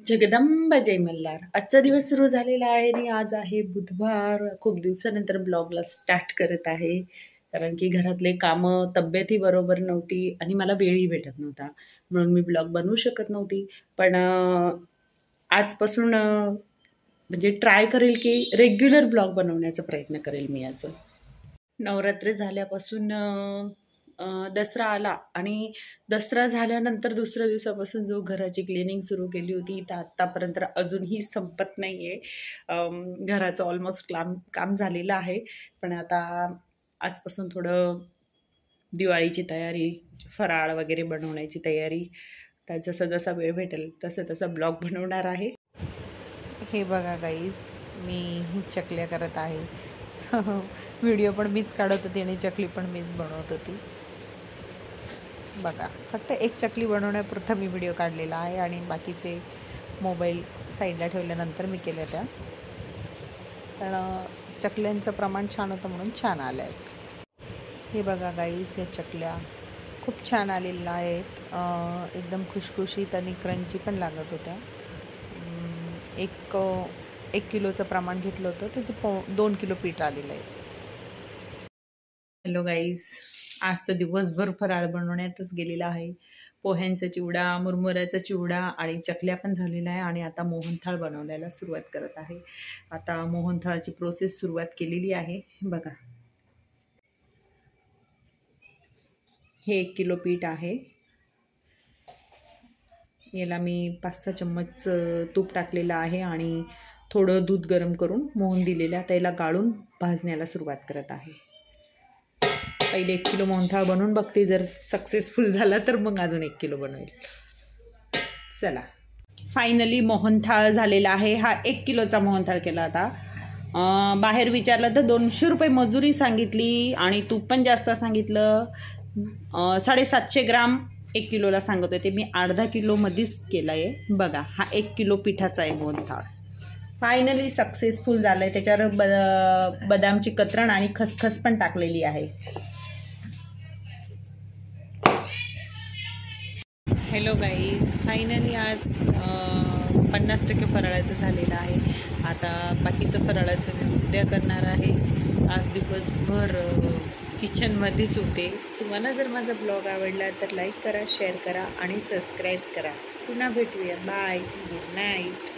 जगदंबा जय मल्हार. आजचा दिवस सुरू झालेला आहे आणि आज आहे बुधवार. खूप दिवसानंतर ब्लॉगला स्टार्ट करत आहे, कारण की घरातले कामं, तब्येतही बरोबर नव्हती आणि मला वेळही भेटत नव्हता, म्हणून मी ब्लॉग बनवू शकत नव्हती. पण आजपासून म्हणजे ट्राय करेल की रेग्युलर ब्लॉग बनवण्याचा प्रयत्न करेल मी. आज नवरात्र झाल्यापासून दसरा आला आणि दसरा झाल्यानंतर दुसऱ्या दिवसापासून जो घराची क्लिनिंग सुरू केली होती तर आत्तापर्यंत अजूनही संपत नाही आहे. घराचं ऑलमोस्ट काम झालेलं आहे, पण आता आजपासून थोडं दिवाळीची तयारी, फराळ वगैरे बनवण्याची तयारी, तर जसा जसा वेळ भेटेल तसं तसा ब्लॉग बनवणार आहे. हे बघा गाईज, मी चकल्या करत आहे. व्हिडिओ पण मीच काढत होती आणि चकली पण मीच बनवत होती. बघा, फक्त एक चकली बनवण्यापुरता मी व्हिडिओ काढलेला आहे आणि बाकीचे मोबाईल साईडला ठेवल्यानंतर मी केल्या त्या. पण चकल्यांचं प्रमाण छान होतं म्हणून छान आलं आहेत. हे बघा गाईज, ह्या चकल्या खूप छान आलेल्या आहेत. एकदम खुशखुशीत आणि क्रंची पण लागत होत्या. एक किलोचं प्रमाण घेतलं होतं तर ते 2 किलो पीठ आलेलं आहे. हॅलो गाईज, आज तर दिवसभर फराळ बनवण्यातच गेलेला आहे. पोह्यांचा चिवडा, मुरमुऱ्याचा चिवडा आणि चकल्या पण झालेला आहे आणि आता मोहनथाळ बनवण्याला सुरुवात करत आहे. आता मोहनथाळाची प्रोसेस सुरुवात केलेली आहे. बघा, हे 1 किलो पीठ आहे. याला मी 5-6 चम्मच तूप टाकलेलं आहे आणि थोडं दूध गरम करून मोहन दिलेल्या त्याला गाळून भाजण्याला सुरुवात करत आहे. पहिले 1 किलो मोहनथाळ बनवून बघते, जर सक्सेसफुल झाला तर मग अजून 1 किलो बनवेल. चला, फायनली मोहनथाळ झालेला आहे. हा 1 किलोचा मोहनथाळ केला होता. बाहेर विचारलं तर 200 रुपये मजुरी सांगितली आणि तूप पण जास्त सांगितलं. 750 ग्राम 1 किलोला सांगत होते, मी अर्धा किलोमध्येच केला आहे. बघा, हा 1 किलो पिठाचा आहे मोहनथाळ. फायनली सक्सेसफुल झालं आहे. त्याच्यावर बदामची कतरण आणि खसखस पण टाकलेली आहे. हॅलो गाईज, फायनली आज 50% फराळाचं झालेलं आहे. आता बाकीचं फराळाचं मी उद्या करणार आहे. आज दिवसभर किचनमध्येच होते. तुम्हाला जर माझा ब्लॉग आवडला तर लाईक करा, शेअर करा आणि सबस्क्राईब करा. पुन्हा भेटूया. Bye, good night.